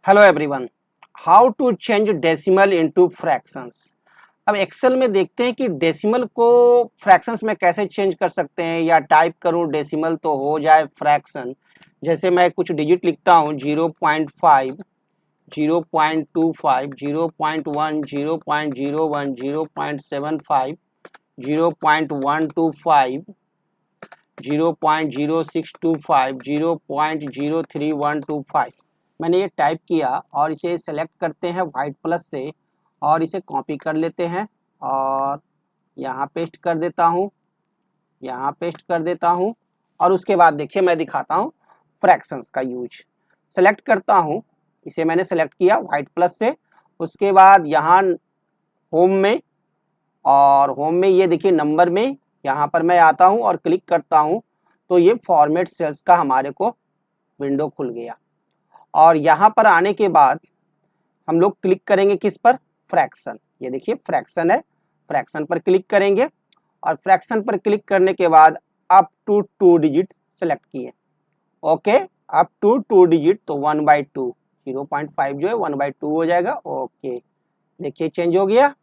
Hello everyone, how to change decimal into fractions. अब Excel में देखते हैं कि डेसिमल को फ्रैक्शंस में कैसे चेंज कर सकते हैं, या टाइप करूं डेसिमल तो हो जाए फ्रैक्शन। जैसे मैं कुछ डिजिट लिखता हूं 0.5, 0.25, 0.1, 0.01, 0.75, 0.125, 0.0625, 0.03125। मैंने ये टाइप किया और इसे सेलेक्ट करते हैं वाइट प्लस से और इसे कॉपी कर लेते हैं और यहाँ पेस्ट कर देता हूँ, यहाँ पेस्ट कर देता हूँ। और उसके बाद देखिए मैं दिखाता हूँ फ्रैक्शंस का यूज। सेलेक्ट करता हूँ, इसे मैंने सेलेक्ट किया वाइट प्लस से। उसके बाद यहाँ होम में, और होम में ये देखिए नंबर में यहाँ पर मैं आता हूँ और क्लिक करता हूँ तो ये फॉर्मेट सेल्स का हमारे को विंडो खुल गया। और यहाँ पर आने के बाद हम लोग क्लिक करेंगे किस पर, फ्रैक्शन। ये देखिए फ्रैक्शन है, फ्रैक्शन पर क्लिक करेंगे और फ्रैक्शन पर क्लिक करने के बाद अप टू 2 डिजिट सेलेक्ट किए। ओके, अप टू 2 डिजिट तो 1/2, 0.5 जो है 1/2 हो जाएगा। ओके, देखिए चेंज हो गया,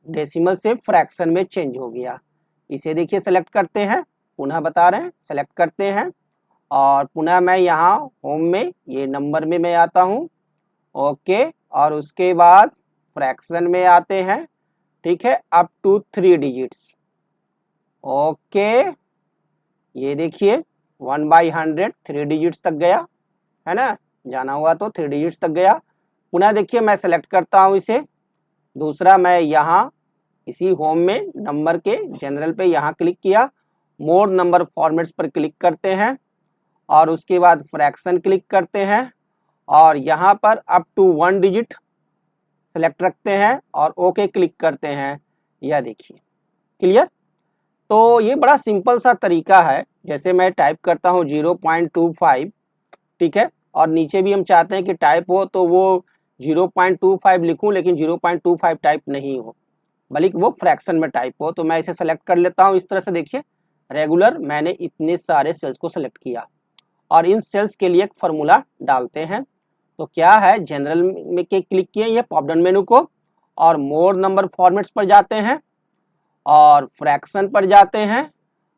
डेसिमल से फ्रैक्शन में चेंज हो गया। इसे देखिए सेलेक्ट करते हैं, पुनः बता रहे हैं, सेलेक्ट करते हैं और पुनः मैं यहाँ होम में ये नंबर में मैं आता हूँ। ओके, और उसके बाद फ्रैक्शन में आते हैं, ठीक है, अप टू 3 डिजिट्स। ओके, ये देखिए 1/100 3 डिजिट्स तक गया है ना, जाना हुआ तो 3 डिजिट्स तक गया। पुनः देखिए मैं सेलेक्ट करता हूँ इसे, दूसरा मैं यहाँ इसी होम में नंबर के जनरल पे यहाँ क्लिक किया, मोर नंबर फॉर्मेट्स पर क्लिक करते हैं और उसके बाद फ्रैक्शन क्लिक करते हैं और यहाँ पर अप टू 1 डिजिट सेलेक्ट रखते हैं और ओके क्लिक करते हैं। यह देखिए क्लियर। तो ये बड़ा सिंपल सा तरीका है। जैसे मैं टाइप करता हूँ 0.25, ठीक है, और नीचे भी हम चाहते हैं कि टाइप हो तो वो 0.25 लिखूं, लेकिन 0.25 टाइप नहीं हो, बल्कि वो फ्रैक्शन में टाइप हो। तो मैं इसे सेलेक्ट कर लेता हूँ इस तरह से। देखिए रेगुलर मैंने इतने सारे सेल्स को सेलेक्ट किया और इन सेल्स के लिए एक फार्मूला डालते हैं। तो क्या है, जनरल में के क्लिक किए ये पॉप डाउन मेनू को और मोर नंबर फॉर्मेट्स पर जाते हैं और फ्रैक्शन पर जाते हैं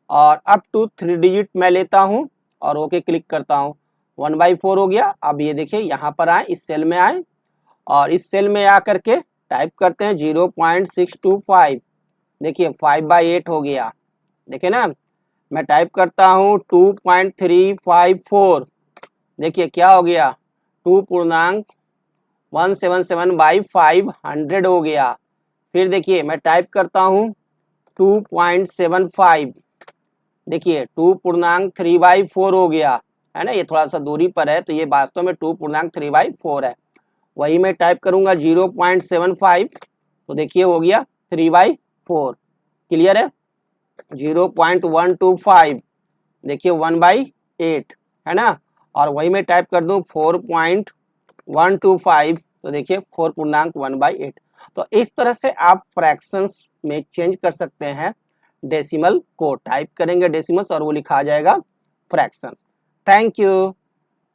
और अप टू 3 डिजिट मैं लेता हूं और ओके क्लिक करता हूं। 1/4 हो गया। अब ये देखिए यहाँ पर आए, इस सेल में आए और इस सेल में आकर के टाइप करते हैं 0.625। देखिए 5/8 हो गया। देखिए ना, मैं टाइप करता हूँ 2.354। देखिए क्या हो गया, 2.177/500 हो गया। फिर देखिए मैं टाइप करता हूँ 2.75। देखिए 2.3/4 हो गया है ना, ये थोड़ा सा दूरी पर है तो ये वास्तव में 2.3/4 है। वही मैं टाइप करूंगा 0.75 तो देखिए हो गया 3/4। क्लियर है। 0.125 देखिए 1/8 है ना, और वही मैं टाइप कर दूं 4.125 तो देखिए 4.1/8। तो इस तरह से आप फ्रैक्शंस में चेंज कर सकते हैं। डेसिमल को टाइप करेंगे डेसिमल्स और वो लिखा आ जाएगा फ्रैक्शंस। Thank you.